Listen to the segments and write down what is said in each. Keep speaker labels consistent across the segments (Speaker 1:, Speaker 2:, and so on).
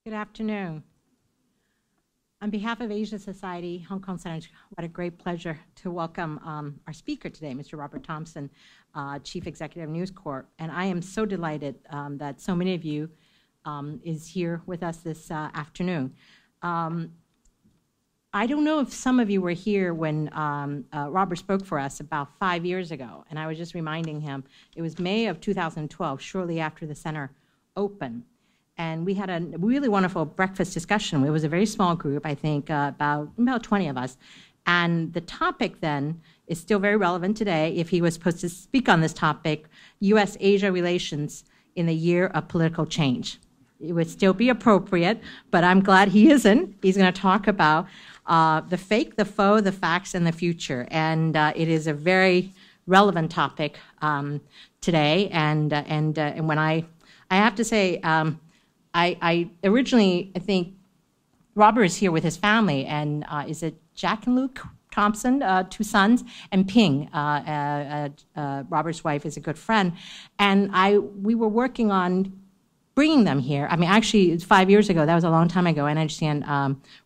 Speaker 1: Good afternoon. On behalf of Asia Society, Hong Kong Center, what a great pleasure to welcome our speaker today, Mr. Robert Thompson, Chief Executive of News Corp. And I am so delighted that so many of you is here with us this afternoon. I don't know if some of you were here when Robert spoke for us about 5 years ago, and I was just reminding him, it was May of 2012, shortly after the center opened. And we had a really wonderful breakfast discussion. It was a very small group, I think about 20 of us. And the topic then is still very relevant today. If he was supposed to speak on this topic, U.S.-Asia relations in the year of political change. It would still be appropriate, but I'm glad he isn't. He's going to talk about the fake, the faux, the facts, and the future. And it is a very relevant topic today. And when I have to say, I originally, I think, Robert is here with his family, and is it Jack and Luke Thompson, 2 sons, and Ping, Robert's wife, is a good friend. And we were working on bringing them here. I mean, actually, it's 5 years ago. That was a long time ago, and I understand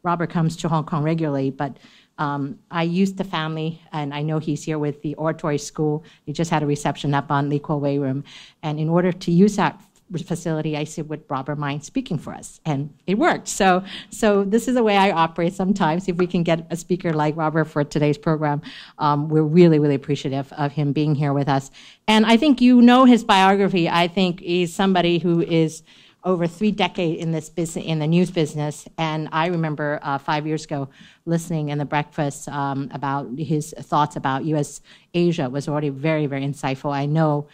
Speaker 1: Robert comes to Hong Kong regularly, but I used the family, and I know he's here with the Oratory School. He just had a reception up on Lee Kuo Wei Room, and in order to use that facility, I said, would Robert mind speaking for us? And it worked. So this is the way I operate sometimes. If we can get a speaker like Robert for today's program, we're really, really appreciative of him being here with us. And I think you know his biography. I think he's somebody who is over 3 decades in this business, in the news business. And I remember 5 years ago listening in the breakfast about his thoughts about U.S.-Asia was already very, very insightful. I know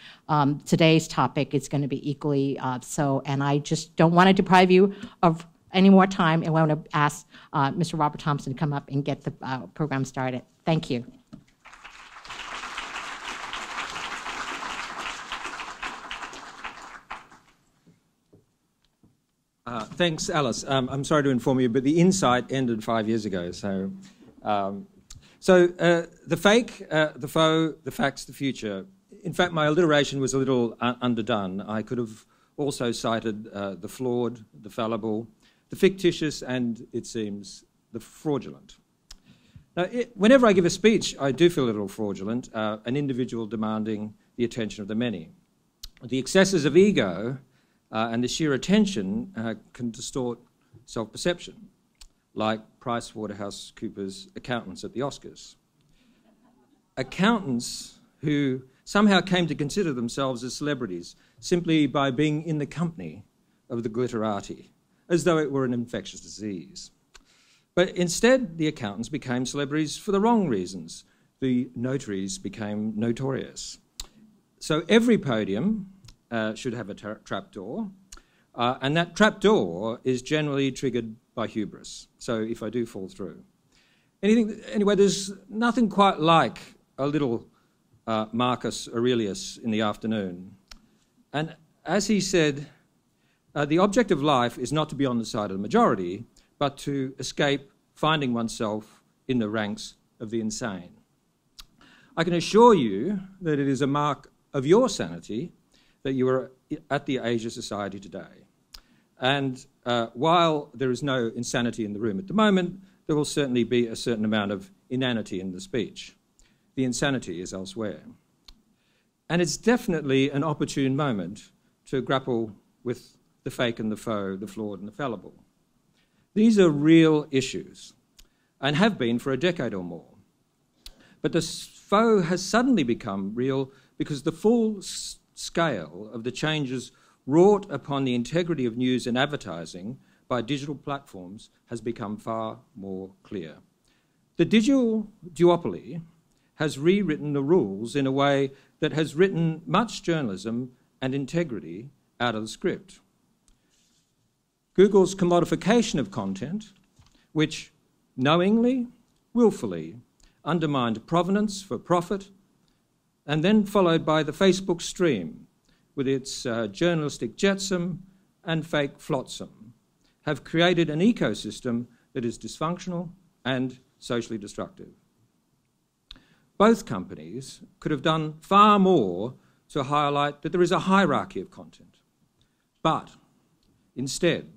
Speaker 1: today's topic is going to be equally so, and I just don't want to deprive you of any more time, and I want to ask Mr. Robert Thompson to come up and get the program started. Thank you.
Speaker 2: Thanks, Alice. I'm sorry to inform you, but the insight ended 5 years ago. So, the fake, the faux, the facts, the future. In fact, my alliteration was a little underdone. I could have also cited the flawed, the fallible, the fictitious, and, it seems, the fraudulent. Now, whenever I give a speech, I do feel a little fraudulent, an individual demanding the attention of the many. The excesses of ego and the sheer attention can distort self-perception, like PricewaterhouseCoopers accountants at the Oscars. Accountants who somehow came to consider themselves as celebrities simply by being in the company of the glitterati, as though it were an infectious disease. But instead, the accountants became celebrities for the wrong reasons. The notaries became notorious. So every podium should have a trapdoor, and that trapdoor is generally triggered by hubris. So if I do fall through. Anyway, there's nothing quite like a little Marcus Aurelius in the afternoon. And as he said, the object of life is not to be on the side of the majority, but to escape finding oneself in the ranks of the insane. I can assure you that it is a mark of your sanity that you are at the Asia Society today. And while there is no insanity in the room at the moment, there will certainly be a certain amount of inanity in the speech. The insanity is elsewhere. And it's definitely an opportune moment to grapple with the fake and the faux, the flawed and the fallible. These are real issues and have been for a decade or more. But the faux has suddenly become real because the full scale of the changes wrought upon the integrity of news and advertising by digital platforms has become far more clear. The digital duopoly has rewritten the rules in a way that has written much journalism and integrity out of the script. Google's commodification of content, which knowingly, willfully undermined provenance for profit, and then followed by the Facebook stream with its journalistic jetsam and fake flotsam, have created an ecosystem that is dysfunctional and socially destructive. Both companies could have done far more to highlight that there is a hierarchy of content. But instead,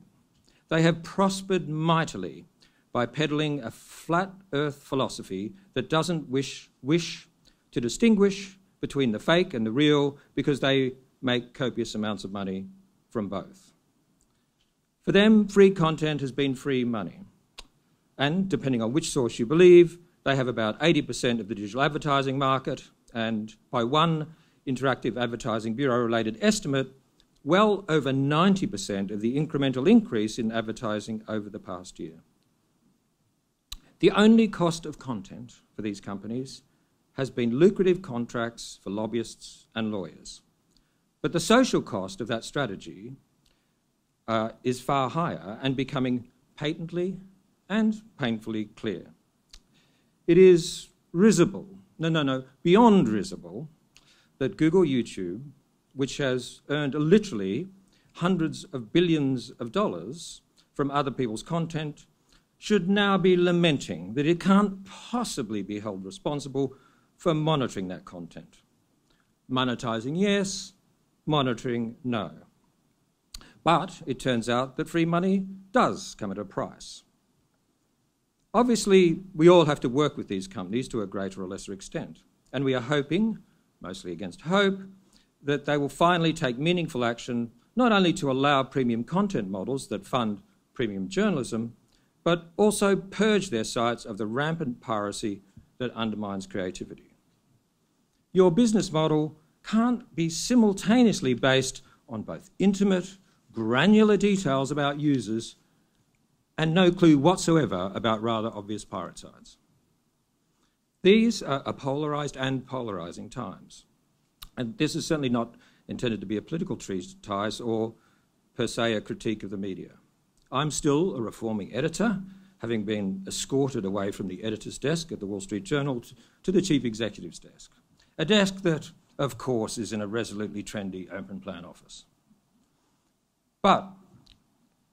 Speaker 2: they have prospered mightily by peddling a flat earth philosophy that doesn't wish to distinguish between the fake and the real, because they make copious amounts of money from both. For them, free content has been free money. And depending on which source you believe, they have about 80% of the digital advertising market, and by one Interactive Advertising Bureau-related estimate, well over 90% of the incremental increase in advertising over the past year. The only cost of content for these companies has been lucrative contracts for lobbyists and lawyers. But the social cost of that strategy is far higher and becoming patently and painfully clear. It is beyond risible, that Google YouTube, which has earned literally hundreds of billions of dollars from other people's content, should now be lamenting that it can't possibly be held responsible for monitoring that content. Monetizing, yes; monitoring, no. But it turns out that free money does come at a price. Obviously, we all have to work with these companies to a greater or lesser extent, and we are hoping, mostly against hope, that they will finally take meaningful action, not only to allow premium content models that fund premium journalism, but also purge their sites of the rampant piracy that undermines creativity. Your business model can't be simultaneously based on both intimate, granular details about users and no clue whatsoever about rather obvious pirate sites. These are polarised and polarising times. And this is certainly not intended to be a political treatise or per se a critique of the media. I'm still a reforming editor, having been escorted away from the editor's desk at the Wall Street Journal to the chief executive's desk. A desk that, of course, is in a resolutely trendy open plan office. But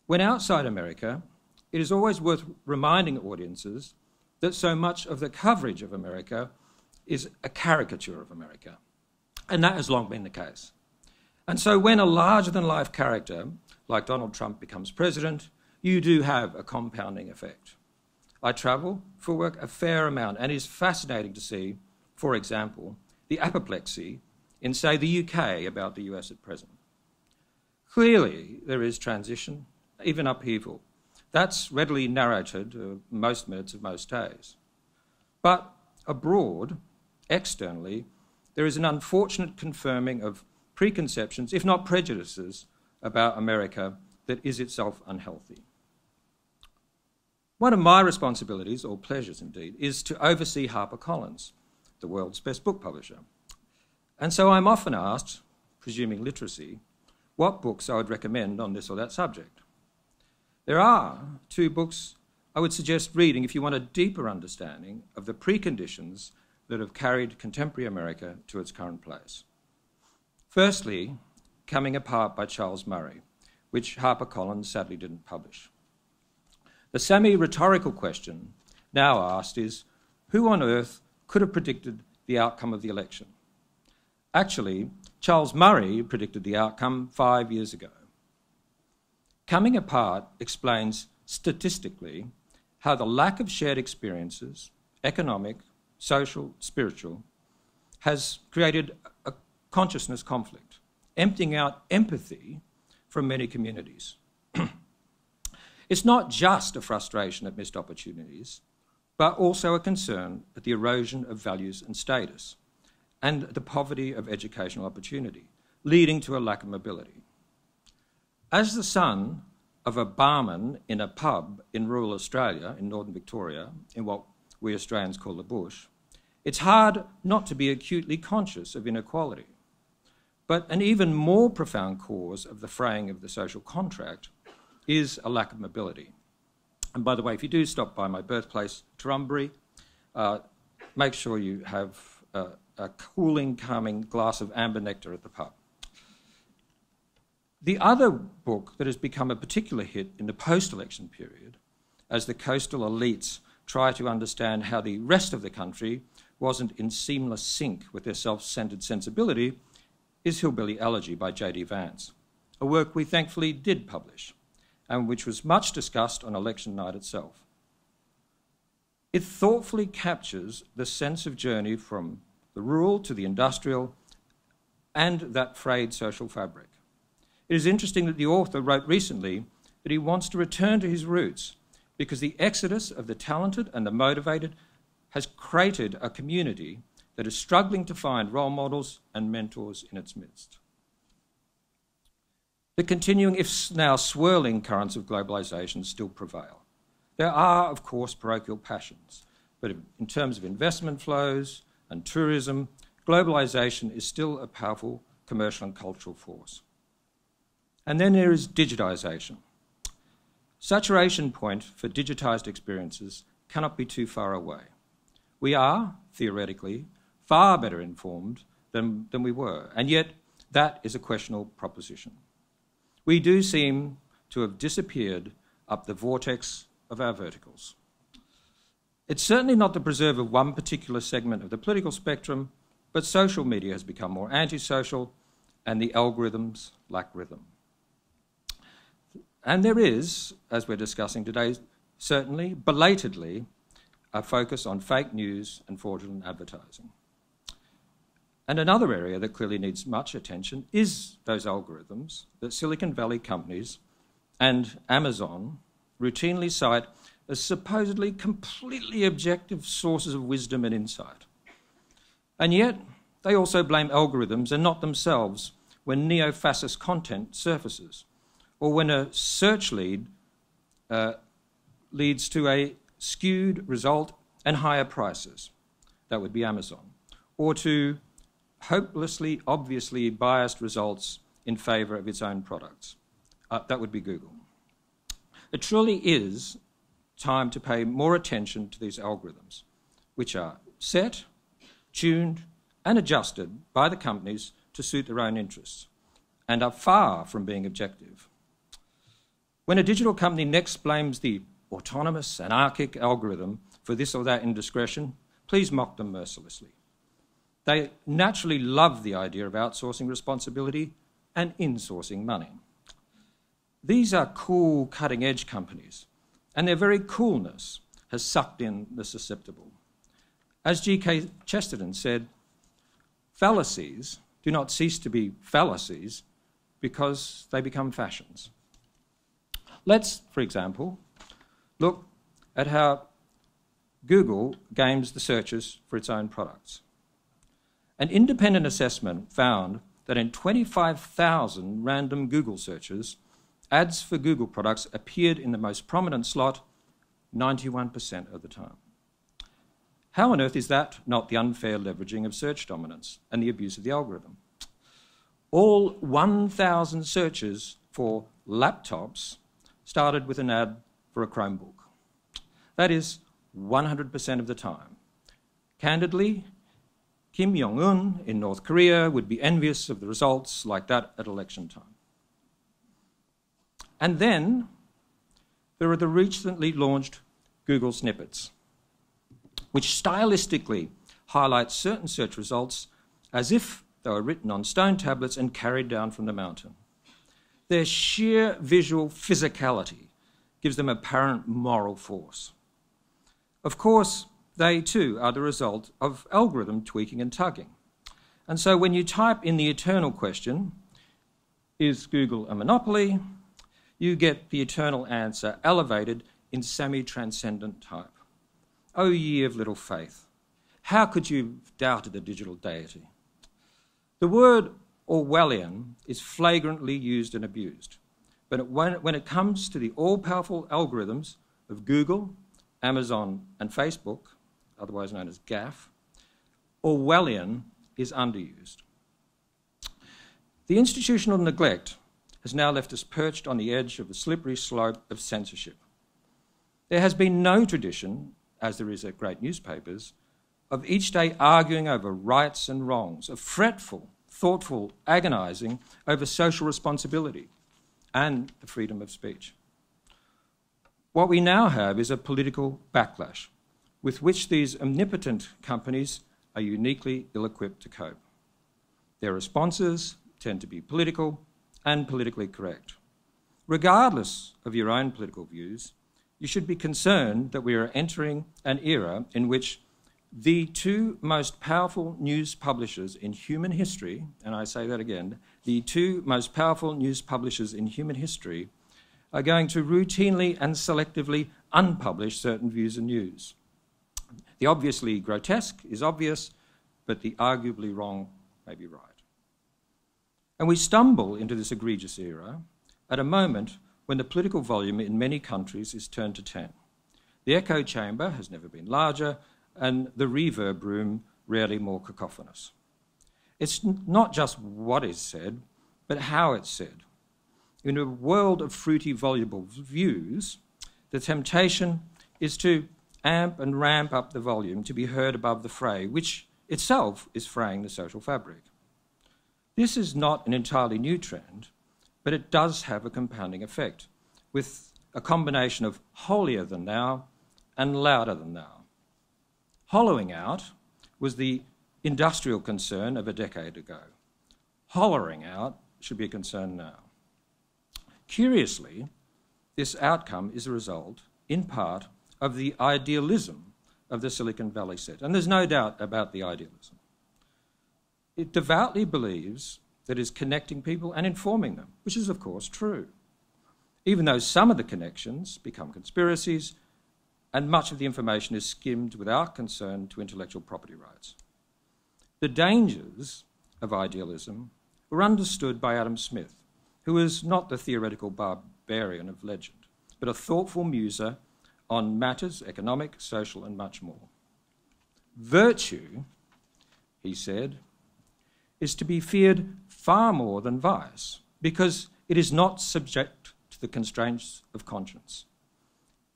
Speaker 2: when outside America, it is always worth reminding audiences that so much of the coverage of America is a caricature of America. And that has long been the case. And so when a larger-than-life character like Donald Trump becomes president, you do have a compounding effect. I travel for work a fair amount, and it is fascinating to see, for example, the apoplexy in, say, the UK about the US at present. Clearly, there is transition, even upheaval. That's readily narrated most minutes of most days. But abroad, externally, there is an unfortunate confirming of preconceptions, if not prejudices, about America that is itself unhealthy. One of my responsibilities, or pleasures indeed, is to oversee HarperCollins, the world's best book publisher. And so I'm often asked, presuming literacy, what books I would recommend on this or that subject. There are two books I would suggest reading if you want a deeper understanding of the preconditions that have carried contemporary America to its current place. Firstly, Coming Apart by Charles Murray, which HarperCollins sadly didn't publish. The semi-rhetorical question now asked is, who on earth could have predicted the outcome of the election? Actually, Charles Murray predicted the outcome 5 years ago. Coming Apart explains statistically how the lack of shared experiences, economic, social, spiritual, has created a consciousness conflict, emptying out empathy from many communities. It's not just a frustration at missed opportunities, but also a concern at the erosion of values and status, and the poverty of educational opportunity, leading to a lack of mobility. As the son of a barman in a pub in rural Australia, in northern Victoria, in what we Australians call the bush, it's hard not to be acutely conscious of inequality. But an even more profound cause of the fraying of the social contract is a lack of mobility. And by the way, if you do stop by my birthplace, Torumbury, make sure you have a cooling, calming glass of amber nectar at the pub. The other book that has become a particular hit in the post-election period, as the coastal elites try to understand how the rest of the country wasn't in seamless sync with their self-centred sensibility, is Hillbilly Elegy by J.D. Vance, a work we thankfully did publish, and which was much discussed on election night itself. It thoughtfully captures the sense of journey from the rural to the industrial and that frayed social fabric. It is interesting that the author wrote recently that he wants to return to his roots because the exodus of the talented and the motivated has created a community that is struggling to find role models and mentors in its midst. The continuing, if now swirling, currents of globalisation still prevail. There are, of course, parochial passions, but in terms of investment flows and tourism, globalisation is still a powerful commercial and cultural force. And then there is digitisation. Saturation point for digitised experiences cannot be too far away. We are, theoretically, far better informed than we were, and yet that is a questionable proposition. We do seem to have disappeared up the vortex of our verticals. It's certainly not the preserve of one particular segment of the political spectrum, but social media has become more antisocial and the algorithms lack rhythm. And there is, as we're discussing today, certainly, belatedly, a focus on fake news and fraudulent advertising. And another area that clearly needs much attention is those algorithms that Silicon Valley companies and Amazon routinely cite as supposedly completely objective sources of wisdom and insight. And yet, they also blame algorithms and not themselves when neo-fascist content surfaces, or when a search lead leads to a skewed result and higher prices. That would be Amazon. Or to hopelessly, obviously biased results in favour of its own products. That would be Google. It truly is time to pay more attention to these algorithms, which are set, tuned, and adjusted by the companies to suit their own interests, and are far from being objective. When a digital company next blames the autonomous, anarchic algorithm for this or that indiscretion, please mock them mercilessly. They naturally love the idea of outsourcing responsibility and insourcing money. These are cool, cutting-edge companies, and their very coolness has sucked in the susceptible. As G.K. Chesterton said, fallacies do not cease to be fallacies because they become fashions. Let's, for example, look at how Google games the searches for its own products. An independent assessment found that in 25,000 random Google searches, ads for Google products appeared in the most prominent slot 91% of the time. How on earth is that not the unfair leveraging of search dominance and the abuse of the algorithm? All 1,000 searches for laptops started with an ad for a Chromebook. That is 100% of the time. Candidly, Kim Jong-un in North Korea would be envious of the results like that at election time. And then there are the recently launched Google snippets, which stylistically highlight certain search results as if they were written on stone tablets and carried down from the mountain. Their sheer visual physicality gives them apparent moral force. Of course, they too are the result of algorithm tweaking and tugging. And so when you type in the eternal question, is Google a monopoly? You get the eternal answer elevated in semi-transcendent type. O ye of little faith, how could you have doubted the digital deity? The word Orwellian is flagrantly used and abused. But when it comes to the all-powerful algorithms of Google, Amazon, and Facebook, otherwise known as GAF, Orwellian is underused. The institutional neglect has now left us perched on the edge of the slippery slope of censorship. There has been no tradition, as there is at great newspapers, of each day arguing over rights and wrongs, of fretful, thoughtful, agonising over social responsibility and the freedom of speech. What we now have is a political backlash with which these omnipotent companies are uniquely ill-equipped to cope. Their responses tend to be political and politically correct. regardless of your own political views, you should be concerned that we are entering an era in which the two most powerful news publishers in human history, and I say that again, the two most powerful news publishers in human history are going to routinely and selectively unpublish certain views and news. The obviously grotesque is obvious, but the arguably wrong may be right. And we stumble into this egregious era at a moment when the political volume in many countries is turned to 10. The echo chamber has never been larger, and the reverb room rarely more cacophonous. It's not just what is said, but how it's said. In a world of fruity, voluble views, the temptation is to amp and ramp up the volume to be heard above the fray, which itself is fraying the social fabric. This is not an entirely new trend, but it does have a compounding effect, with a combination of holier than thou and louder than thou. Hollowing out was the industrial concern of a decade ago. Hollering out should be a concern now. Curiously, this outcome is a result, in part, of the idealism of the Silicon Valley set. And there's no doubt about the idealism. It devoutly believes that it's connecting people and informing them, which is, of course, true, even though some of the connections become conspiracies and much of the information is skimmed without concern to intellectual property rights. The dangers of idealism were understood by Adam Smith, who was not the theoretical barbarian of legend, but a thoughtful muser on matters economic, social, and much more. Virtue, he said, is to be feared far more than vice, because it is not subject to the constraints of conscience.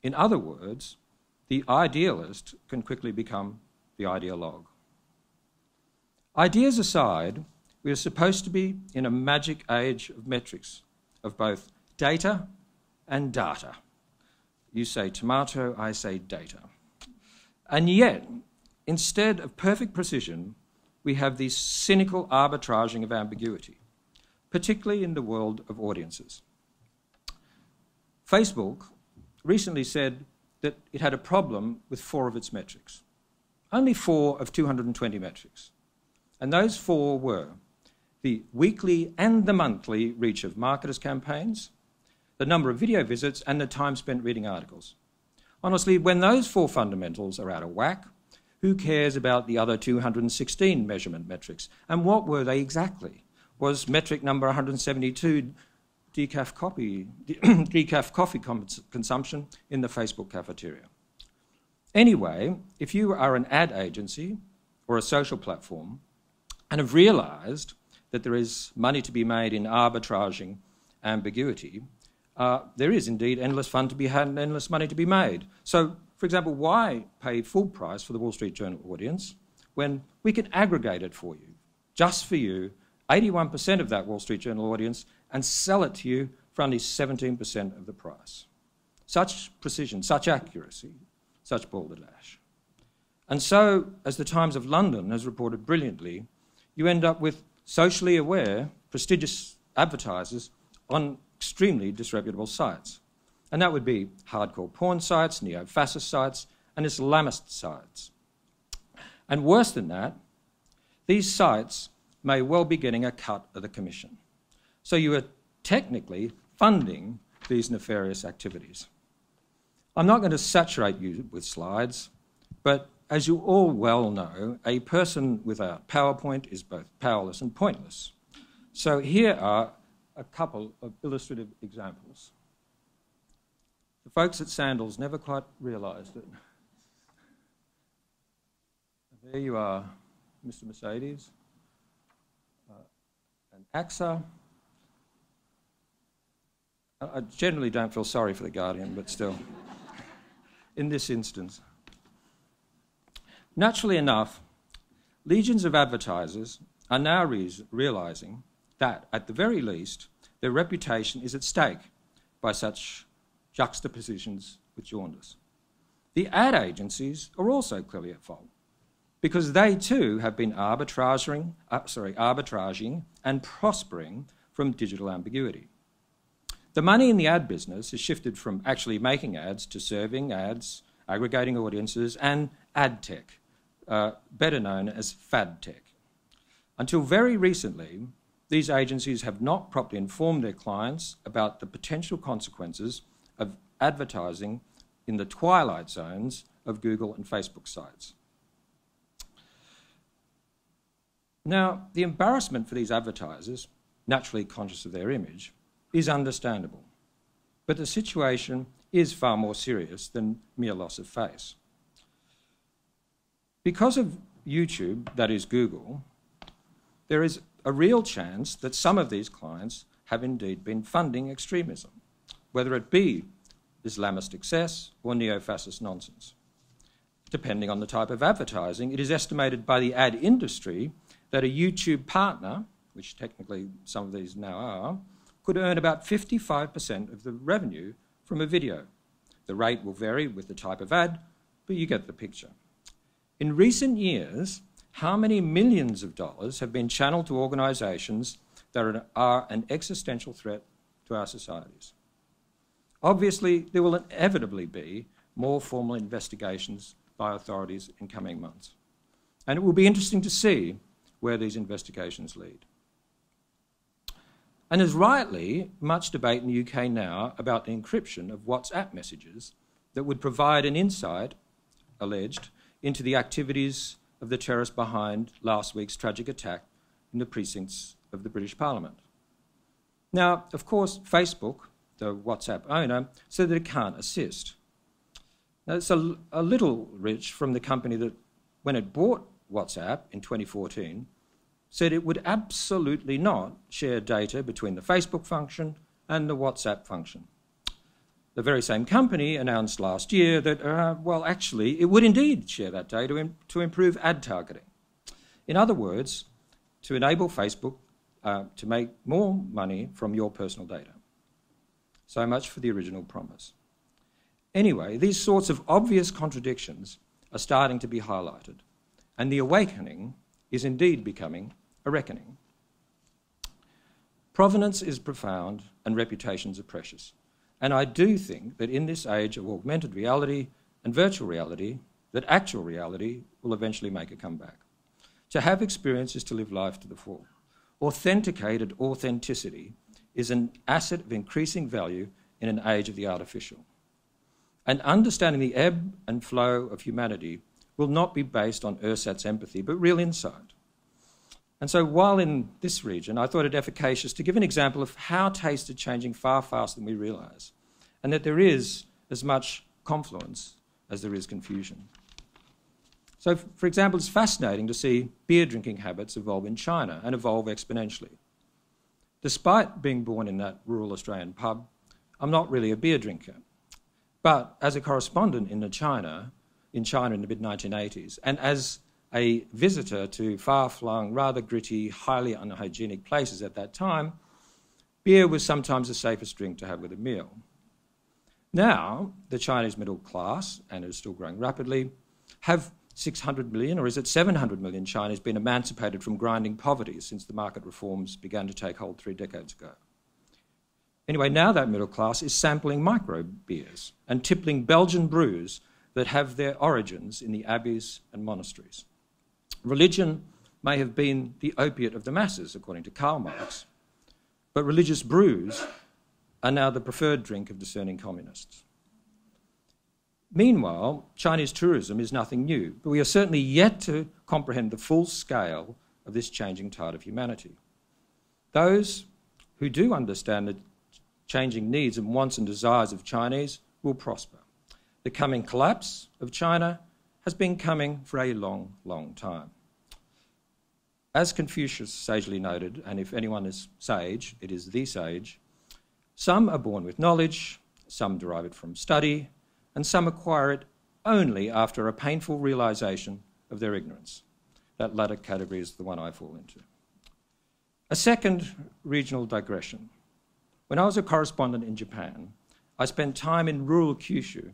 Speaker 2: In other words, the idealist can quickly become the ideologue. Ideas aside, we are supposed to be in a magic age of metrics, of both data and data. You say tomato, I say data. And yet, instead of perfect precision, we have this cynical arbitraging of ambiguity, particularly in the world of audiences. Facebook recently said that it had a problem with 4 of its metrics. Only 4 of 220 metrics. And those 4 were the weekly and the monthly reach of marketers' campaigns, the number of video visits, and the time spent reading articles. Honestly, when those 4 fundamentals are out of whack, who cares about the other 216 measurement metrics? And what were they exactly? Was metric number 172 decaf coffee consumption in the Facebook cafeteria? Anyway, if you are an ad agency or a social platform and have realised that there is money to be made in arbitraging ambiguity, there is indeed endless fun to be had and endless money to be made. So, for example, why pay full price for the Wall Street Journal audience when we can aggregate it for you, just for you, 81% of that Wall Street Journal audience, and sell it to you for only 17% of the price? Such precision, such accuracy, such balderdash. And so, as the Times of London has reported brilliantly, you end up with socially aware, prestigious advertisers on extremely disreputable sites. And that would be hardcore porn sites, neo-fascist sites, and Islamist sites. And worse than that, these sites may well be getting a cut of the commission. So you are technically funding these nefarious activities. I'm not going to saturate you with slides, but as you all well know, a person without PowerPoint is both powerless and pointless. So here are a couple of illustrative examples. The folks at Sandals never quite realised it. There you are, Mr. Mercedes, and AXA. I generally don't feel sorry for the Guardian, but still, in this instance. Naturally enough, legions of advertisers are now realising that, at the very least, their reputation is at stake by such juxtapositions with jaundice. The ad agencies are also clearly at fault, because they too have been arbitraging and prospering from digital ambiguity. The money in the ad business has shifted from actually making ads to serving ads, aggregating audiences, and ad tech, better known as fad tech. Until very recently, these agencies have not properly informed their clients about the potential consequences of advertising in the twilight zones of Google and Facebook sites. Now, the embarrassment for these advertisers, naturally conscious of their image, is understandable. But the situation is far more serious than mere loss of face. Because of YouTube, that is Google, there is a real chance that some of these clients have indeed been funding extremism, whether it be Islamist excess or neo-fascist nonsense. Depending on the type of advertising, it is estimated by the ad industry that a YouTube partner, which technically some of these now are, could earn about 55% of the revenue from a video. The rate will vary with the type of ad, but you get the picture. In recent years, how many millions of dollars have been channeled to organisations that are an existential threat to our societies? Obviously, there will inevitably be more formal investigations by authorities in coming months. And it will be interesting to see where these investigations lead. And there's rightly much debate in the UK now about the encryption of WhatsApp messages that would provide an insight, alleged, into the activities of the terrorists behind last week's tragic attack in the precincts of the British Parliament. Now, of course, Facebook, the WhatsApp owner, said that it can't assist. Now, it's a little rich from the company that, when it bought WhatsApp in 2014, said it would absolutely not share data between the Facebook function and the WhatsApp function. The very same company announced last year that, well, actually, it would indeed share that data to improve ad targeting. In other words, to enable Facebook to make more money from your personal data. So much for the original promise. Anyway, these sorts of obvious contradictions are starting to be highlighted, and the awakening is indeed becoming a reckoning. Provenance is profound and reputations are precious. And I do think that in this age of augmented reality and virtual reality, that actual reality will eventually make a comeback. To have experience is to live life to the full. Authenticated authenticity is an asset of increasing value in an age of the artificial. And understanding the ebb and flow of humanity will not be based on ersatz empathy, but real insight. And so while in this region, I thought it efficacious to give an example of how taste is changing far faster than we realise, and that there is as much confluence as there is confusion. So, for example, it's fascinating to see beer drinking habits evolve in China and evolve exponentially. Despite being born in that rural Australian pub, I'm not really a beer drinker. But as a correspondent in China in the mid-1980s, and as a visitor to far-flung, rather gritty, highly unhygienic places at that time, beer was sometimes the safest drink to have with a meal. Now, the Chinese middle class, and it is still growing rapidly, have 600 million, or is it 700 million Chinese been emancipated from grinding poverty since the market reforms began to take hold 3 decades ago. Anyway, now that middle class is sampling micro beers and tippling Belgian brews that have their origins in the abbeys and monasteries. Religion may have been the opiate of the masses, according to Karl Marx, but religious brews are now the preferred drink of discerning communists. Meanwhile, Chinese tourism is nothing new, but we are certainly yet to comprehend the full scale of this changing tide of humanity. Those who do understand the changing needs and wants and desires of Chinese will prosper. The coming collapse of China has been coming for a long, long time. As Confucius sagely noted, and if anyone is sage, it is the sage, some are born with knowledge, some derive it from study, and some acquire it only after a painful realisation of their ignorance. That latter category is the one I fall into. A second regional digression. When I was a correspondent in Japan, I spent time in rural Kyushu,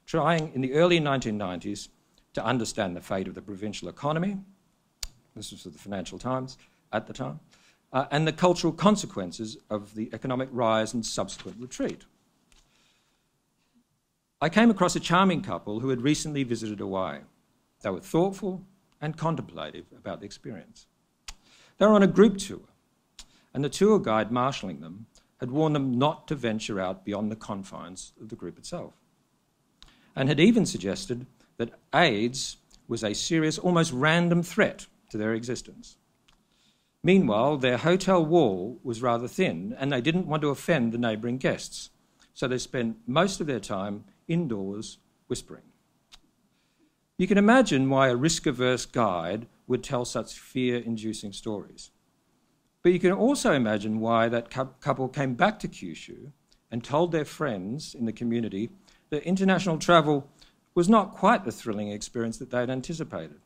Speaker 2: trying in the early 1990s to understand the fate of the provincial economy. This was for the Financial Times at the time. and the cultural consequences of the economic rise and subsequent retreat. I came across a charming couple who had recently visited Hawaii. They were thoughtful and contemplative about the experience. They were on a group tour, and the tour guide marshalling them had warned them not to venture out beyond the confines of the group itself, and had even suggested that AIDS was a serious, almost random threat to their existence. Meanwhile, their hotel wall was rather thin, and they didn't want to offend the neighbouring guests, so they spent most of their time indoors whispering. You can imagine why a risk-averse guide would tell such fear-inducing stories. But you can also imagine why that couple came back to Kyushu and told their friends in the community that international travel was not quite the thrilling experience that they'd anticipated.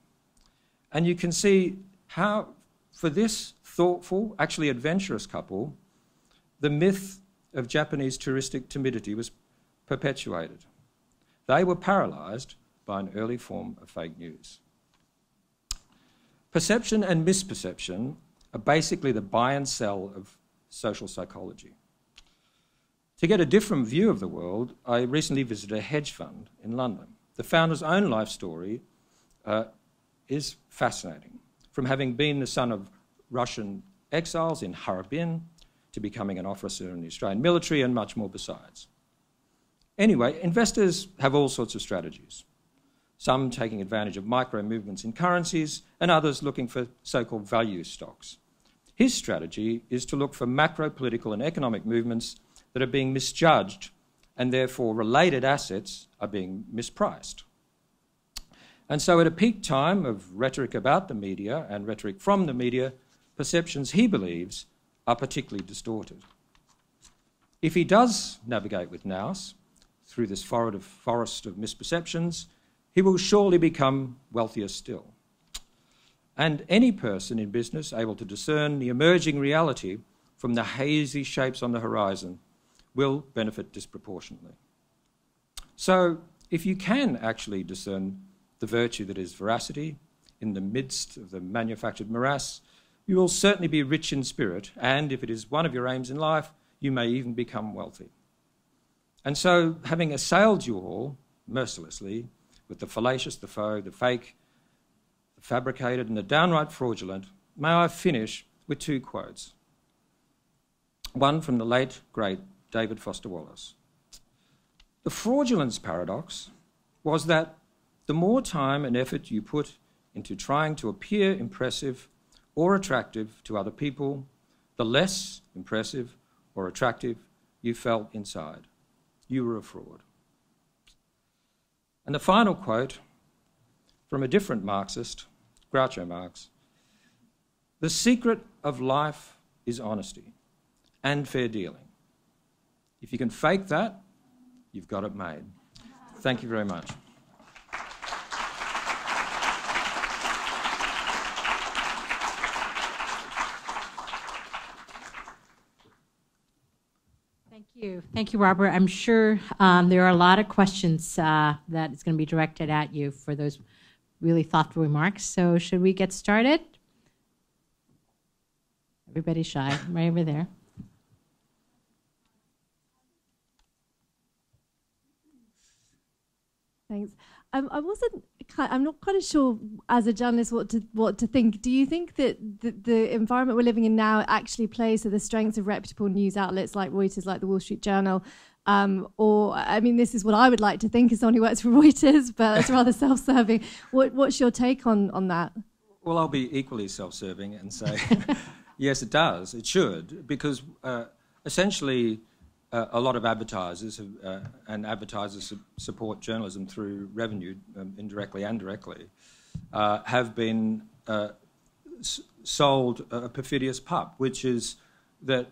Speaker 2: And you can see how, for this thoughtful, actually adventurous couple, the myth of Japanese touristic timidity was perpetuated. They were paralysed by an early form of fake news. Perception and misperception are basically the buy and sell of social psychology. To get a different view of the world, I recently visited a hedge fund in London. The founder's own life story is fascinating, from having been the son of Russian exiles in Harbin to becoming an officer in the Australian military and much more besides. Anyway, investors have all sorts of strategies, some taking advantage of micro movements in currencies and others looking for so-called value stocks. His strategy is to look for macro political and economic movements that are being misjudged and therefore related assets are being mispriced. And so at a peak time of rhetoric about the media and rhetoric from the media, perceptions he believes are particularly distorted. If he does navigate with nous through this forest of misperceptions, he will surely become wealthier still. And any person in business able to discern the emerging reality from the hazy shapes on the horizon will benefit disproportionately. So if you can actually discern the virtue that is veracity in the midst of the manufactured morass, you will certainly be rich in spirit, and if it is one of your aims in life, you may even become wealthy. And so, having assailed you all mercilessly with the fallacious, the faux, the fake, the fabricated and the downright fraudulent, may I finish with two quotes. One from the late, great David Foster Wallace. The fraudulence paradox was that the more time and effort you put into trying to appear impressive or attractive to other people, the less impressive or attractive you felt inside. You were a fraud. And the final quote from a different Marxist, Groucho Marx. The secret of life is honesty and fair dealing. If you can fake that, you've got it made. Thank you very much.
Speaker 1: Thank you, Robert. I'm sure there are a lot of questions that is going to be directed at you for those really thoughtful remarks. So should we get started? Everybody's shy, right over there.
Speaker 3: Thanks. I'm not quite sure as a journalist what to think. Do you think that the environment we're living in now actually plays to the strengths of reputable news outlets like Reuters, like the Wall Street Journal? Or, I mean, this is what I would like to think as someone who works for Reuters, but it's rather self-serving. What's your take on that?
Speaker 2: Well, I'll be equally self-serving and say, yes, it does. It should, because essentially a lot of advertisers and advertisers support journalism through revenue, indirectly and directly, have been sold a perfidious pup, which is that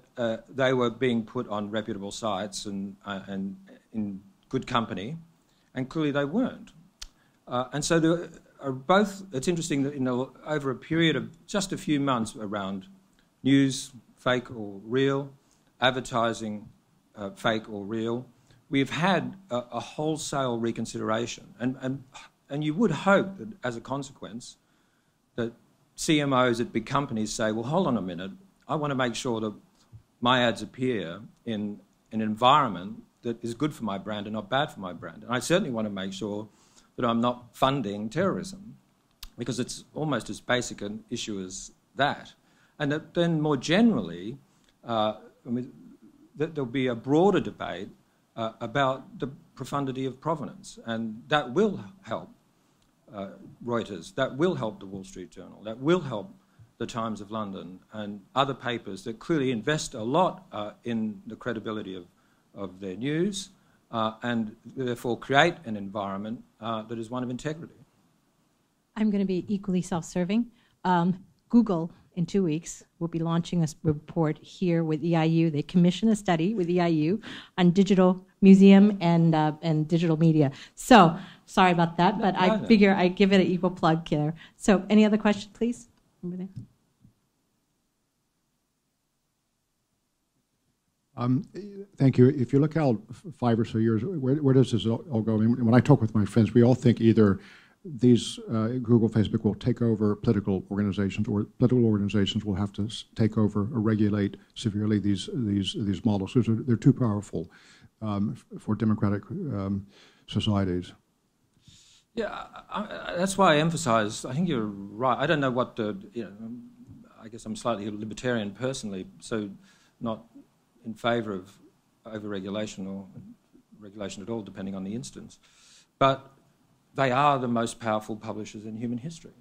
Speaker 2: they were being put on reputable sites and in good company, and clearly they weren't. And so there are both. It's interesting that over a period of just a few months around news, fake or real, advertising, fake or real, we've had a wholesale reconsideration. And you would hope that as a consequence that CMOs at big companies say, well, hold on a minute, I want to make sure that my ads appear in an environment that is good for my brand and not bad for my brand. And I certainly want to make sure that I'm not funding terrorism, because it's almost as basic an issue as that. And that then more generally, there'll be a broader debate about the profundity of provenance, and that will help Reuters, that will help the Wall Street Journal, that will help the Times of London and other papers that clearly invest a lot in the credibility of their news and therefore create an environment that is one of integrity.
Speaker 1: I'm going to be equally self-serving. Google, in 2 weeks, will be launching a report here with EIU. They commissioned a study with EIU on digital museum and digital media. So, sorry about that, but I figure I'd give it an equal plug there. So, any other questions, please? Over there.
Speaker 4: Thank you. If you look out 5 or so years, where does this all go? I mean, when I talk with my friends, we all think either these Google, Facebook will take over political organizations, or political organizations will have to take over or regulate severely these models. So they're too powerful for democratic societies.
Speaker 2: Yeah, that's why I emphasise. I think you're right. I don't know what I guess I'm slightly libertarian personally, so not in favour of over-regulation or regulation at all, depending on the instance. But they are the most powerful publishers in human history.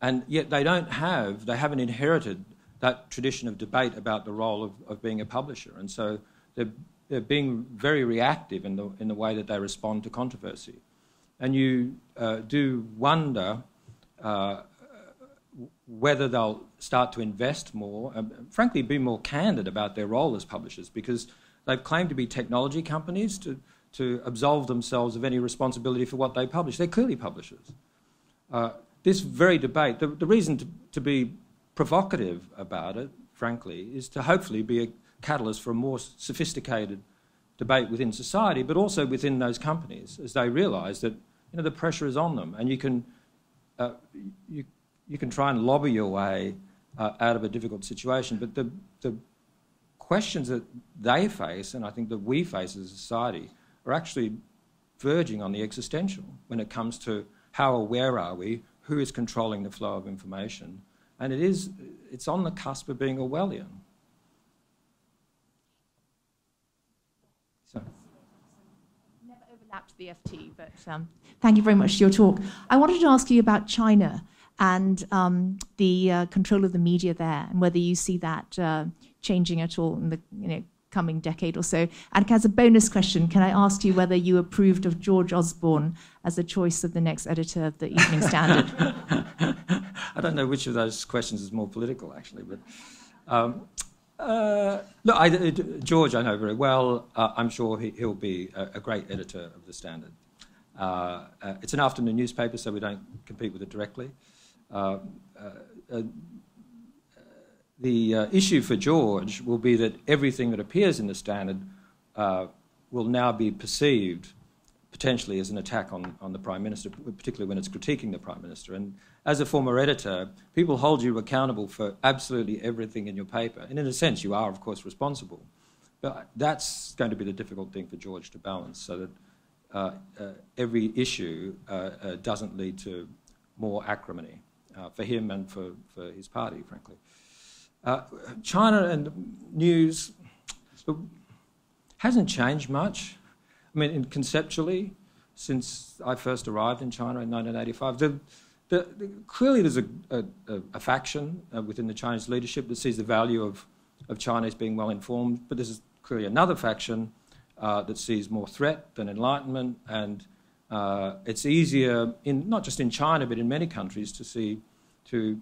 Speaker 2: And yet they haven't inherited that tradition of debate about the role of being a publisher. And so they're being very reactive in the way that they respond to controversy. And you do wonder whether they'll start to invest more, frankly, be more candid about their role as publishers, because they've claimed to be technology companies to absolve themselves of any responsibility for what they publish. They're clearly publishers. This very debate, the reason to be provocative about it, frankly, is to hopefully be a catalyst for a more sophisticated debate within society, but also within those companies, as they realise that the pressure is on them, and you can try and lobby your way out of a difficult situation, but the questions that they face, and I think that we face as a society, are actually verging on the existential when it comes to how aware are we, who is controlling the flow of information, and it's on the cusp of being Orwellian. So.
Speaker 5: Never overlapped the FT, but thank you very much for your talk. I wanted to ask you about China and the control of the media there, and whether you see that changing at all in the coming decade or so. And as a bonus question, can I ask you whether you approved of George Osborne as the choice of the next editor of the Evening Standard?
Speaker 2: I don't know which of those questions is more political, actually, but look, George I know very well. I'm sure he'll be a great editor of the Standard. It's an afternoon newspaper, so we don't compete with it directly. The issue for George will be that everything that appears in the Standard will now be perceived potentially as an attack on the Prime Minister, particularly when it's critiquing the Prime Minister. And as a former editor, people hold you accountable for absolutely everything in your paper. And in a sense, you are, of course, responsible. But that's going to be the difficult thing for George to balance, so that every issue doesn't lead to more acrimony for him and for his party, frankly. China and news hasn't changed much. I mean, conceptually, since I first arrived in China in 1985, clearly there's a faction within the Chinese leadership that sees the value of Chinese being well informed, but there's clearly another faction that sees more threat than enlightenment, and it's easier, not just in China but in many countries, to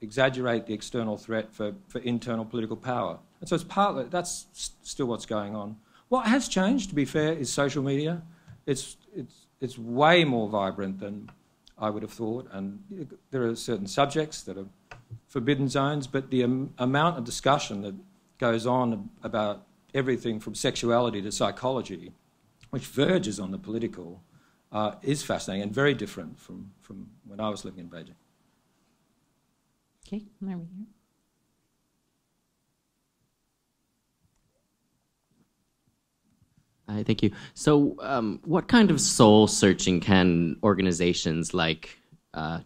Speaker 2: exaggerate the external threat for internal political power. And so that's still what's going on. What has changed, to be fair, is social media. It's way more vibrant than I would have thought, and there are certain subjects that are forbidden zones, but the amount of discussion that goes on about everything from sexuality to psychology, which verges on the political, is fascinating and very different from when I was living in Beijing.
Speaker 1: Okay, over here.
Speaker 6: Hi, thank you. So what kind of soul searching can organizations like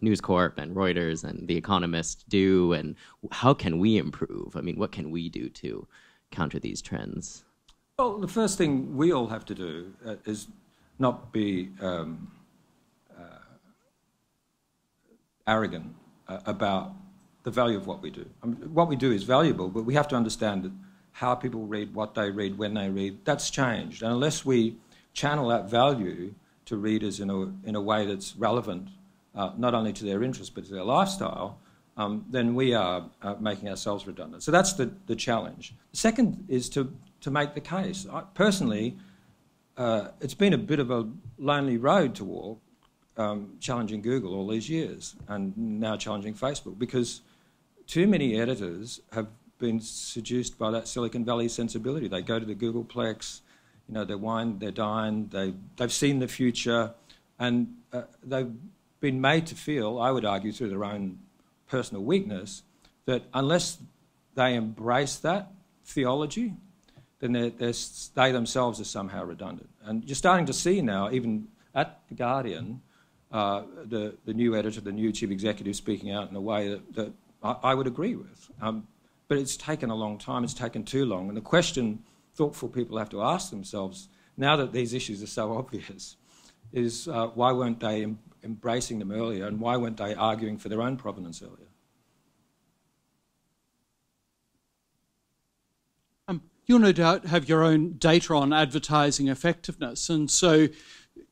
Speaker 6: News Corp and Reuters and The Economist do, and how can we improve? I mean, what can we do to counter these trends?
Speaker 2: Well, the first thing we all have to do is not be arrogant about the value of what we do. I mean, what we do is valuable, but we have to understand that how people read, what they read, when they read, that's changed. And unless we channel that value to readers in a way that's relevant, not only to their interests but to their lifestyle, then we are making ourselves redundant. So that's the challenge. The second is to make the case. Personally, it's been a bit of a lonely road to walk, challenging Google all these years and now challenging Facebook, because too many editors have been seduced by that Silicon Valley sensibility. They go to the Googleplex, you know, they're wined, they're dined, they've seen the future, and they've been made to feel, I would argue through their own personal weakness, that unless they embrace that theology, then they themselves are somehow redundant. And you're starting to see now, even at The Guardian, the new editor, the new chief executive speaking out in a way that I would agree with. But it's taken a long time, it's taken too long. And the question thoughtful people have to ask themselves, now that these issues are so obvious, is why weren't they embracing them earlier, and why weren't they arguing for their own provenance earlier?
Speaker 7: You'll no doubt have your own data on advertising effectiveness. And so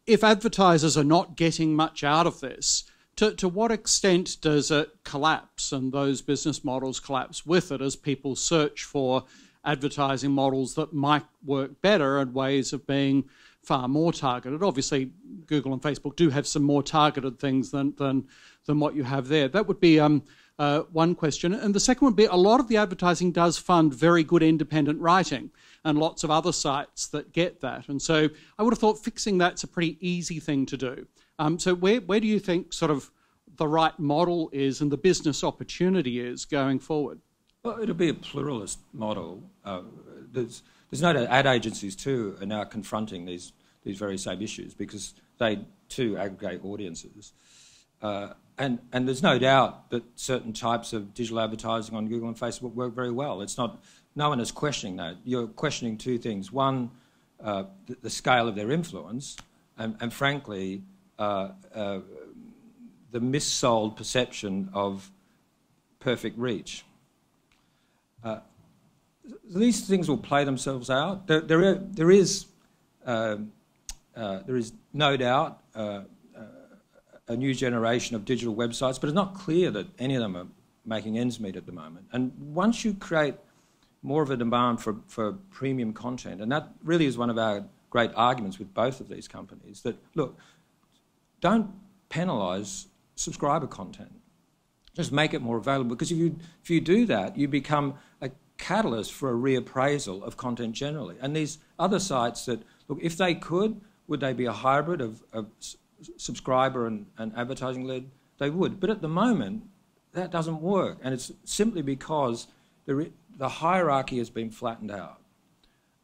Speaker 7: if advertisers are not getting much out of this, to what extent does it collapse and those business models collapse with it as people search for advertising models that might work better and ways of being far more targeted? Obviously, Google and Facebook do have some more targeted things than what you have there. That would be one question. And the second would be, a lot of the advertising does fund very good independent writing and lots of other sites that get that. And so I would have thought fixing that's a pretty easy thing to do. So where do you think sort of the right model is and the business opportunity is going forward?
Speaker 2: Well, it'll be a pluralist model. There's no doubt ad agencies too are now confronting these very same issues because they too aggregate audiences. And there's no doubt that certain types of digital advertising on Google and Facebook work very well. It's not, no one is questioning that. You're questioning two things. One, the scale of their influence, and frankly, the missold perception of perfect reach. These things will play themselves out. There is no doubt a new generation of digital websites, but it's not clear that any of them are making ends meet at the moment. And once you create more of a demand for premium content, and that really is one of our great arguments with both of these companies, that, look, don't penalise subscriber content. Just make it more available, because if you do that, you become a catalyst for a reappraisal of content generally. And these other sites that, look, if they could, would they be a hybrid of subscriber and advertising-led? They would. But at the moment, that doesn't work. And it's simply because the hierarchy has been flattened out.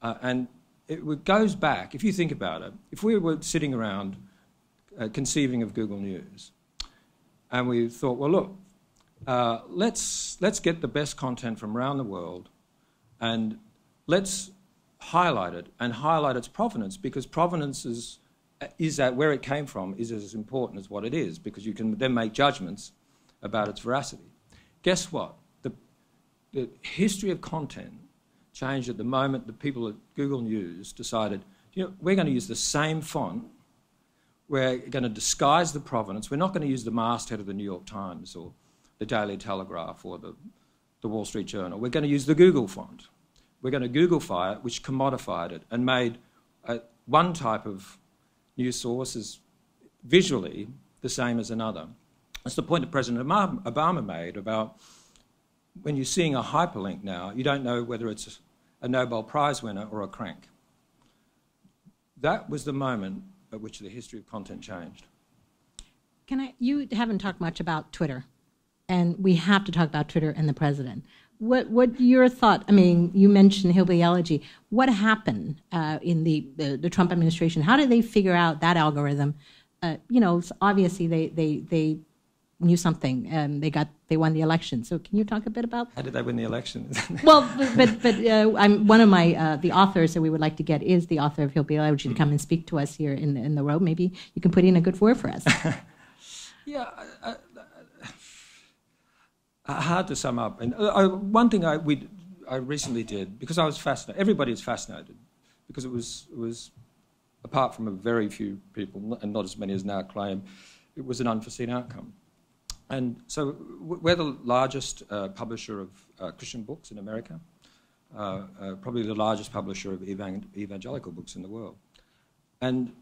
Speaker 2: And it goes back, if you think about it, if we were sitting around conceiving of Google News, and we thought, well, look, let's get the best content from around the world, and let's highlight it and highlight its provenance, because provenance is that where it came from is as important as what it is, because you can then make judgments about its veracity. Guess what? The history of content changed at the moment the people at Google News decided, you know, we're going to use the same font, we're going to disguise the provenance, we're not going to use the masthead of the New York Times or the Daily Telegraph or the Wall Street Journal. We're going to use the Google font. We're going to Googlefy it, which commodified it and made one type of news source is visually the same as another. That's the point that President Obama made about when you're seeing a hyperlink now, you don't know whether it's a Nobel Prize winner or a crank. That was the moment at which the history of content changed.
Speaker 1: You haven't talked much about Twitter, and we have to talk about Twitter and the president. What your thought? I mean, you mentioned hillbilly elegy. What happened in the Trump administration? How did they figure out that algorithm? Obviously they knew something. They won the election. So can you talk a bit about?
Speaker 2: How did they win the election?
Speaker 1: Well, but I'm one of the authors that we would like to get is the author of Hillbilly Elegy to come and speak to us here in the row. Maybe you can put in a good word for us.
Speaker 2: Yeah. Hard to sum up. And one thing I recently did, because I was fascinated, everybody is fascinated, because it was apart from a very few people, and not as many as now claim, it was an unforeseen outcome. And so we're the largest publisher of Christian books in America, probably the largest publisher of evangelical books in the world. And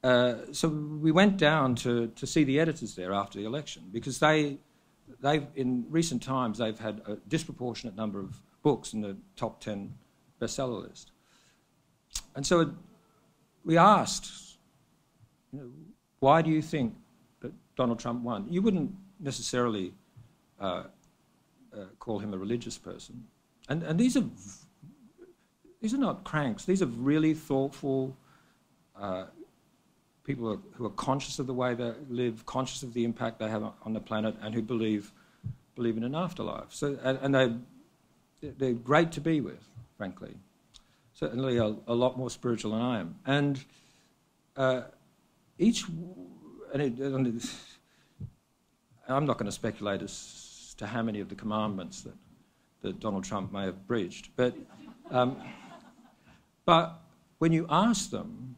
Speaker 2: so we went down to see the editors there after the election, because they've in recent times they've had a disproportionate number of books in the top 10 bestseller list. And so we asked, why do you think that Donald Trump won? You wouldn't necessarily call him a religious person. And these are not cranks. These are really thoughtful people who are conscious of the way they live, conscious of the impact they have on the planet, and who believe in an afterlife. So, and they're great to be with, frankly. Certainly a lot more spiritual than I am. And I'm not going to speculate as to how many of the commandments that Donald Trump may have breached, but when you ask them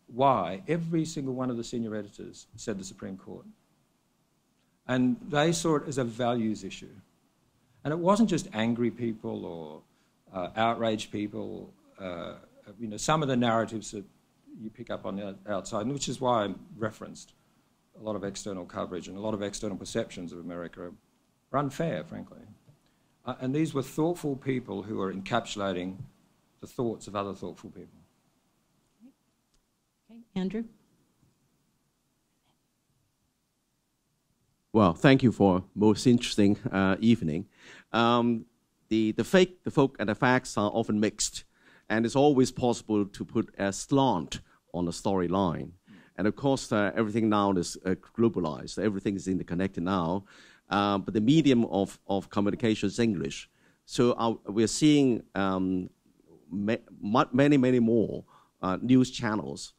Speaker 2: why, every single one of the senior editors said the Supreme Court. And they saw it as a values issue. And it wasn't just angry people or outraged people. Some of the narratives that you pick up on the outside, which is why I referenced a lot of external coverage and a lot of external perceptions of America are unfair, frankly. And these were thoughtful people who were encapsulating the thoughts of other thoughtful people.
Speaker 1: Okay, Andrew?
Speaker 8: Well, thank you for most interesting evening. The folk, and the facts are often mixed, and it's always possible to put a slant on the storyline. And of course, everything now is globalized. Everything is interconnected now. But the medium of communication is English. So we're seeing many more news channels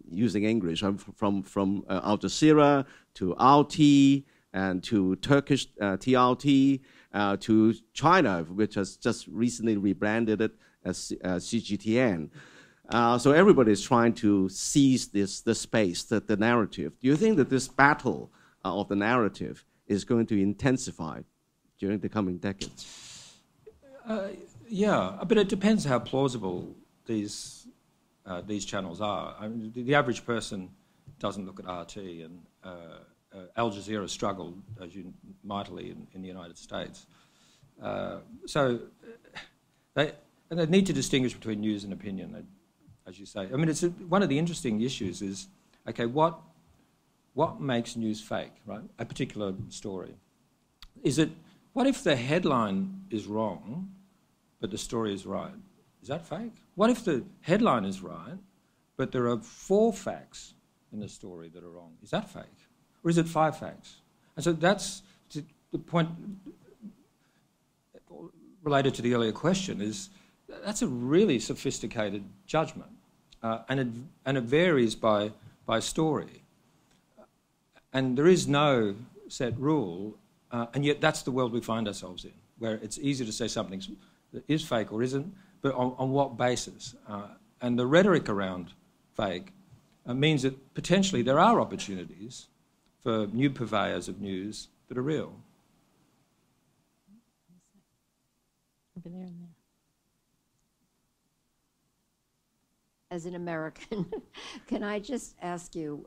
Speaker 8: using English, from Al Jazeera to RT and to Turkish TRT to China, which has just recently rebranded it as CGTN. So everybody is trying to seize the space, the narrative. Do you think that this battle of the narrative is going to intensify during the coming decades?
Speaker 2: Yeah, but it depends how plausible these channels are. I mean, the average person doesn't look at RT, and Al Jazeera struggled, as you mightily, in the United States. So they need to distinguish between news and opinion, as you say. I mean, it's one of the interesting issues is, okay, what makes news fake, right? A particular story. What if the headline is wrong, but the story is right? Is that fake? What if the headline is right, but there are 4 facts in the story that are wrong? Is that fake? Or is it 5 facts? And so that's the point related to the earlier question, is that's a really sophisticated judgment. And it varies by story. And there is no set rule, and yet that's the world we find ourselves in, where it's easy to say something that is fake or isn't, but on what basis? And the rhetoric around fake means that potentially there are opportunities for new purveyors of news that are real.
Speaker 1: Over there and there.
Speaker 9: As an American, can I just ask you,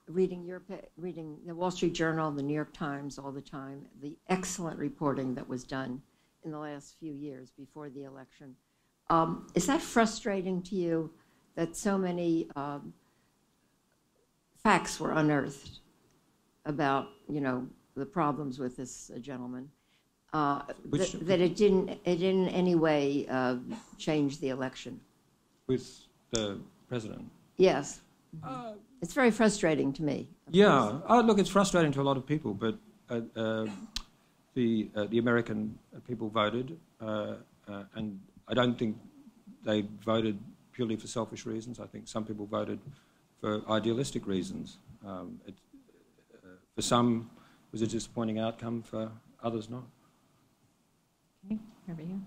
Speaker 9: reading the Wall Street Journal, the New York Times all the time, the excellent reporting that was done in the last few years before the election, is that frustrating to you that so many facts were unearthed about, the problems with this gentleman,
Speaker 2: Which-
Speaker 9: that it didn't in any way change the election.
Speaker 2: With the president.
Speaker 9: Yes. It's very frustrating to me.
Speaker 2: Yeah, look, it's frustrating to a lot of people, but the American people voted, and I don't think they voted purely for selfish reasons. I think some people voted for idealistic reasons. For some, it was a disappointing outcome. For others, not.
Speaker 1: Okay, over here.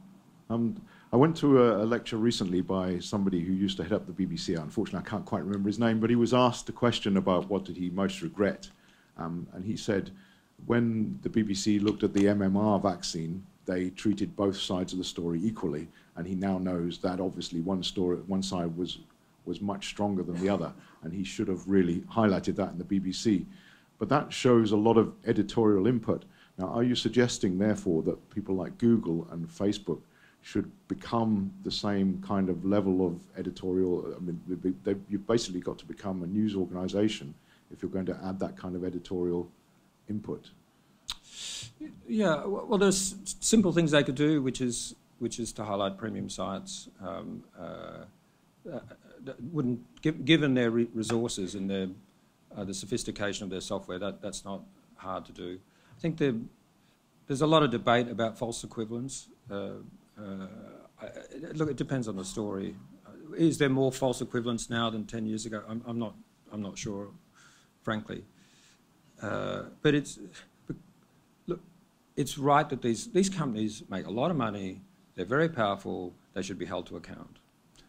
Speaker 10: I went to a lecture recently by somebody who used to head up the BBC. Unfortunately, I can't quite remember his name, but he was asked a question about what did he most regret. And he said, when the BBC looked at the MMR vaccine, they treated both sides of the story equally. And he now knows that obviously one side was much stronger than the other. And he should have really highlighted that in the BBC. But that shows a lot of editorial input. Now, are you suggesting, therefore, that people like Google and Facebook should become the same kind of level of editorial? I mean, you've basically got to become a news organization if you're going to add that kind of editorial input.
Speaker 2: Yeah, well, there's simple things they could do, which is to highlight premium sites. Wouldn't, given their resources and the sophistication of their software, that's not hard to do. I think there's a lot of debate about false equivalence. Look, it depends on the story. Is there more false equivalence now than 10 years ago? I'm not sure, frankly. But look, it's right that these companies make a lot of money. They're very powerful. They should be held to account,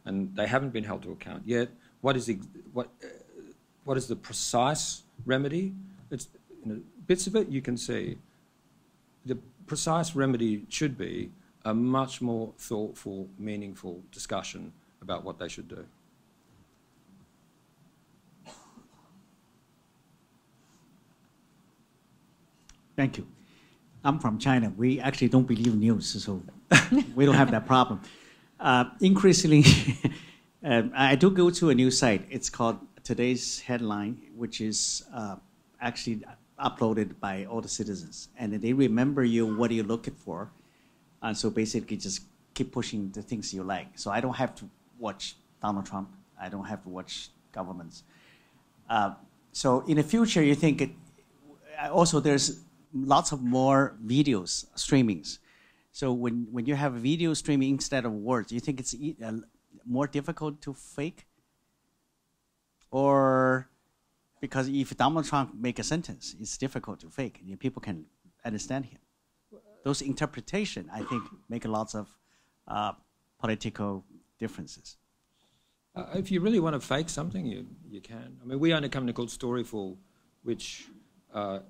Speaker 2: and they haven't been held to account yet. What is the precise remedy? It's bits of it you can see. The precise remedy should be a much more thoughtful, meaningful discussion about what they should do.
Speaker 11: Thank you. I'm from China. We actually don't believe news, so we don't have that problem. Increasingly, I do go to a news site. It's called Today's Headline, which is actually uploaded by all the citizens. And they remember you, what you're looking for. And so basically just keep pushing the things you like. So I don't have to watch Donald Trump. I don't have to watch governments. So in the future, you think also there's lots of more videos, streamings. So when you have video streaming instead of words, do you think it's more difficult to fake? Or because if Donald Trump make a sentence, it's difficult to fake, and people can understand him. Those interpretations, I think, make lots of political differences.
Speaker 2: If you really want to fake something, you can. I mean, we own a company called Storyful, which I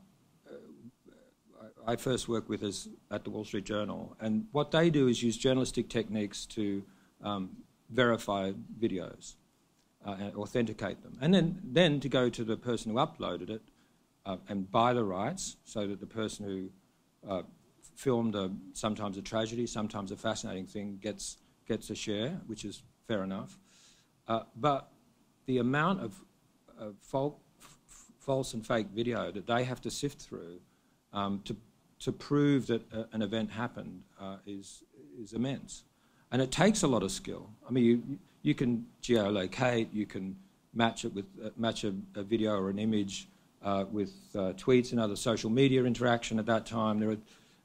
Speaker 2: first worked with at the Wall Street Journal. And what they do is use journalistic techniques to verify videos and authenticate them. And then to go to the person who uploaded it and buy the rights so that the person who filmed sometimes a tragedy, sometimes a fascinating thing gets a share, which is fair enough. But the amount of false and fake video that they have to sift through to prove that an event happened is immense. And it takes a lot of skill. I mean, you can geolocate, you can match it with match a video or an image with tweets and other social media interaction at that time.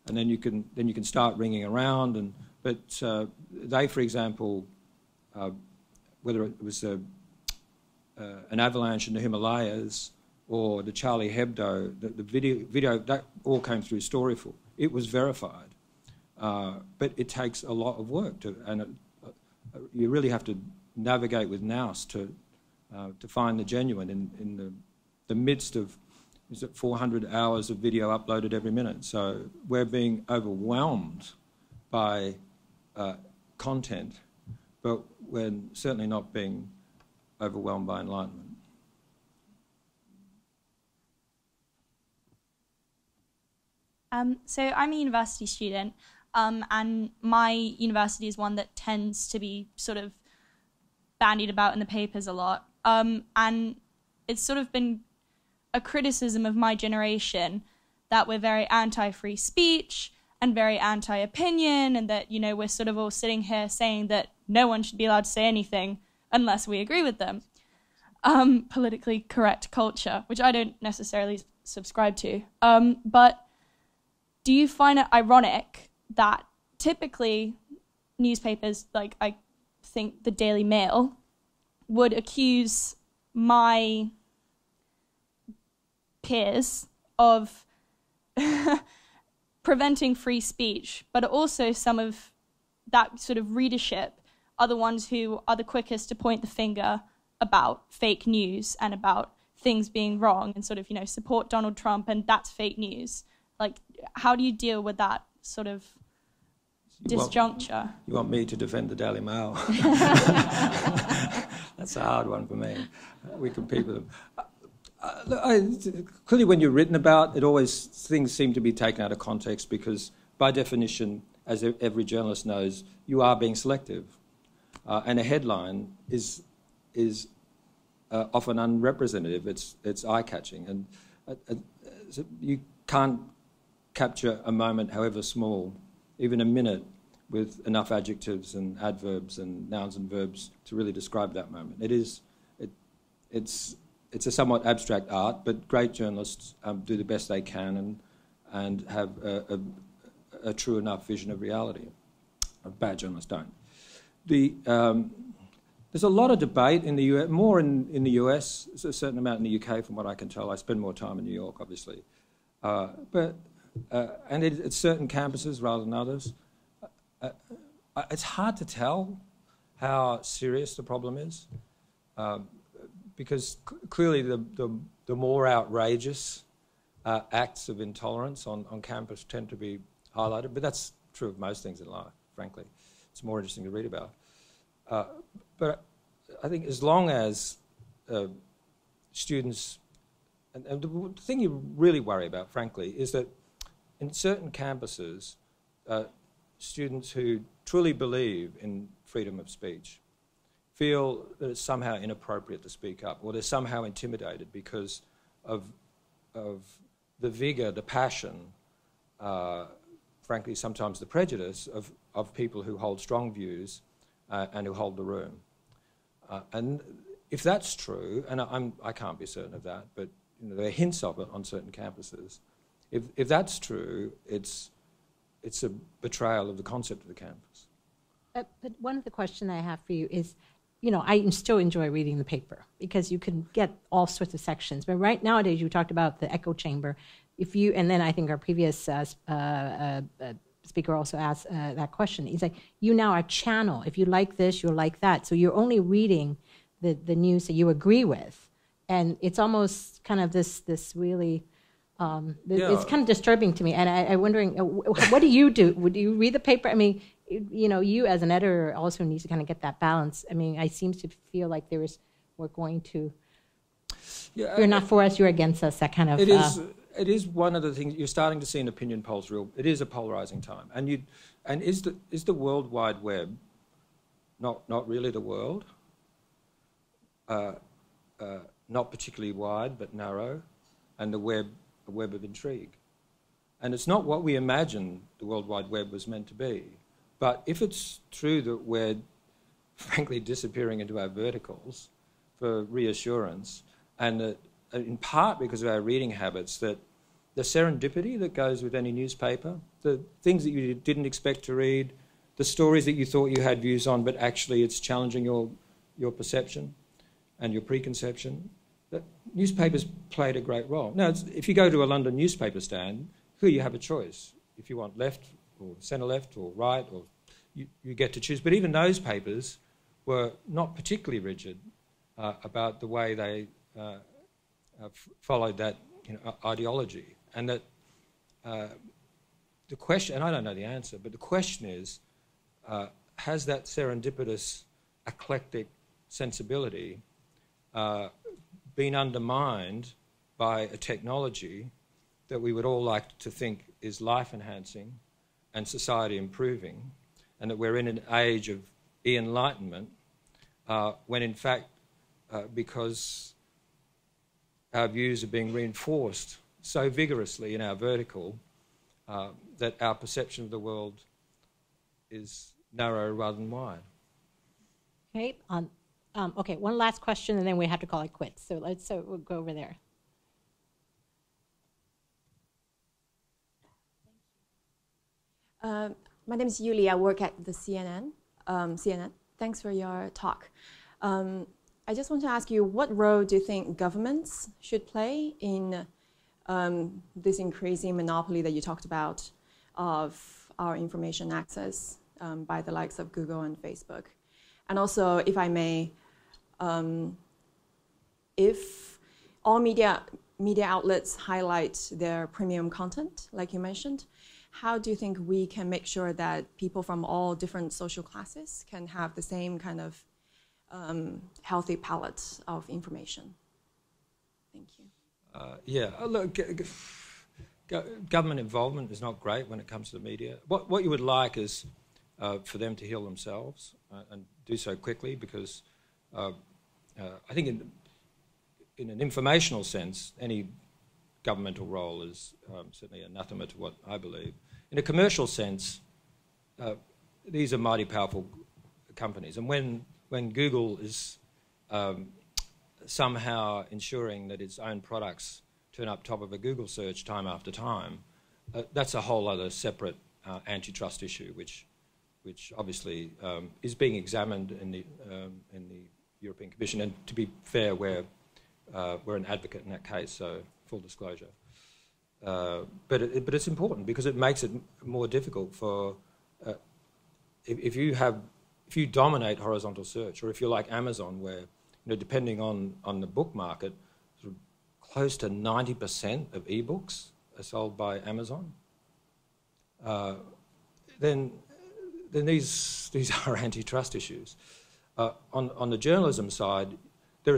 Speaker 2: And then you can start ringing around. But they, for example, whether it was an avalanche in the Himalayas or the Charlie Hebdo, the video that all came through Storyful. It was verified, but it takes a lot of work and you really have to navigate with nous to find the genuine in the midst of 400 hours of video uploaded every minute. So we're being overwhelmed by content, but we're certainly not being overwhelmed by enlightenment.
Speaker 12: So I'm a university student, and my university is one that tends to be sort of bandied about in the papers a lot. And it's sort of been a criticism of my generation that we're very anti-free speech and very anti-opinion, and that, we're sort of all sitting here saying that no one should be allowed to say anything unless we agree with them. Politically correct culture, which I don't necessarily subscribe to. But do you find it ironic that typically newspapers, like I think the Daily Mail, would accuse my peers of preventing free speech, but also some of that sort of readership are the ones who are the quickest to point the finger about fake news and about things being wrong and sort of, support Donald Trump and that's fake news. Like, how do you deal with that sort of disjuncture?
Speaker 2: You want me to defend the Daily Mail? That's a hard one for me. We compete with them. Clearly, when you're written about, things seem to be taken out of context because, by definition, as every journalist knows, you are being selective, and a headline is often unrepresentative. It's eye-catching, and so you can't capture a moment, however small, even a minute, with enough adjectives and adverbs and nouns and verbs to really describe that moment. It's a somewhat abstract art, but great journalists do the best they can and have a true enough vision of reality. Bad journalists don't. There's a lot of debate in the US, more in the US, there's a certain amount in the UK from what I can tell. I spend more time in New York, obviously. And at certain campuses rather than others. It's hard to tell how serious the problem is. Because clearly the more outrageous acts of intolerance on campus tend to be highlighted, but that's true of most things in life, frankly. It's more interesting to read about. But I think as long as students, and the thing you really worry about, frankly, is that in certain campuses, students who truly believe in freedom of speech feel that it's somehow inappropriate to speak up, or they're somehow intimidated because of the vigour, the passion, frankly, sometimes the prejudice of people who hold strong views and who hold the room. And if that's true, and I can't be certain of that, but there are hints of it on certain campuses. If that's true, it's a betrayal of the concept of the campus.
Speaker 1: But one of the questions I have for you is, I still enjoy reading the paper because you can get all sorts of sections. But right nowadays, you talked about the echo chamber. And then I think our previous speaker also asked that question. He's like, you now are channel. If you like this, you'll like that. So you're only reading the news that you agree with. And it's almost kind of this really, it's kind of disturbing to me. And I'm wondering, what do you do? Would you read the paper? I mean, you as an editor also need to kind of get that balance. I mean, I seem to feel like we're going to, you're not for us, you're against us, that kind of.
Speaker 2: It is one of the things, you're starting to see in opinion polls it is a polarizing time. And is the World Wide Web not really the world? Not particularly wide, but narrow, and the web, a web of intrigue. And it's not what we imagine the World Wide Web was meant to be. But if it's true that we're, frankly, disappearing into our verticals for reassurance, and that in part because of our reading habits, that the serendipity that goes with any newspaper, the things that you didn't expect to read, the stories that you thought you had views on, but actually it's challenging your perception and your preconception, that newspapers played a great role. Now, if you go to a London newspaper stand, here you have a choice. If you want left or centre-left or right, or you get to choose. But even those papers were not particularly rigid about the way they followed that ideology. And that the question, and I don't know the answer, but the question is, has that serendipitous, eclectic sensibility been undermined by a technology that we would all like to think is life-enhancing and society-improving, and that we're in an age of e-enlightenment, when in fact, because our views are being reinforced so vigorously in our vertical that our perception of the world is narrow rather than wide.
Speaker 1: Okay. Okay. One last question, and then we have to call it quits. So we'll go over there.
Speaker 13: My name is Yuli. I work at the CNN. Thanks for your talk. I just want to ask you, what role do you think governments should play in this increasing monopoly that you talked about of our information access by the likes of Google and Facebook? And also, if I may, if all media outlets highlight their premium content, like you mentioned, how do you think we can make sure that people from all different social classes can have the same kind of healthy palette of information? Thank you.
Speaker 2: Look, government involvement is not great when it comes to the media. What you would like is for them to heal themselves and do so quickly, because I think in an informational sense, any governmental role is certainly anathema to what I believe. In a commercial sense, these are mighty powerful companies, and when Google is somehow ensuring that its own products turn up top of a Google search time after time, that's a whole other separate antitrust issue, which obviously is being examined in the European Commission. And to be fair, we're an advocate in that case, so full disclosure. But it's important because it makes it more difficult for if you dominate horizontal search, or if you're like Amazon, where depending on the book market, sort of close to 90% of ebooks are sold by Amazon. Then these are antitrust issues. On the journalism side, there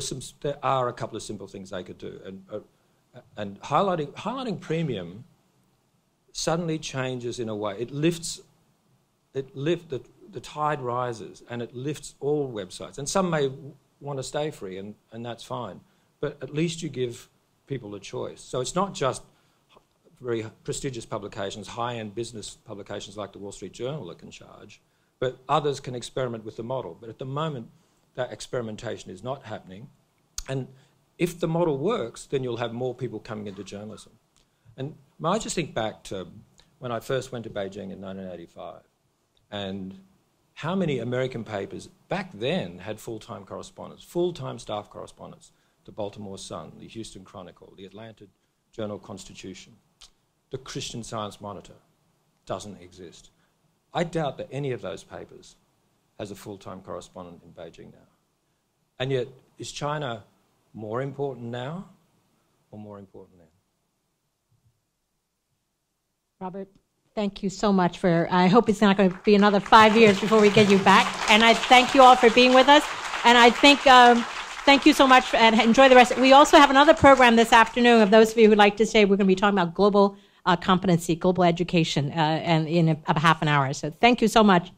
Speaker 2: are a couple of simple things they could do, and highlighting premium suddenly changes in a way. The tide rises and it lifts all websites. And some may want to stay free, and that's fine. But at least you give people a choice. So it's not just very prestigious publications, high-end business publications like the Wall Street Journal that can charge, but others can experiment with the model. But at the moment, that experimentation is not happening. And if the model works, then you'll have more people coming into journalism. And I just think back to when I first went to Beijing in 1985, and how many American papers back then had full-time correspondents, full-time staff correspondents? The Baltimore Sun, the Houston Chronicle, the Atlanta Journal-Constitution, the Christian Science Monitor doesn't exist. I doubt that any of those papers has a full-time correspondent in Beijing now. And yet, is China more important now or more important then?
Speaker 1: Robert, thank you so much for, I hope it's not going to be another 5 years before we get you back. And I thank you all for being with us. And I think, thank you so much, and enjoy the rest. We also have another program this afternoon. Of those of you who'd like to stay, we're going to be talking about global competency, global education, and in about half an hour. So thank you so much.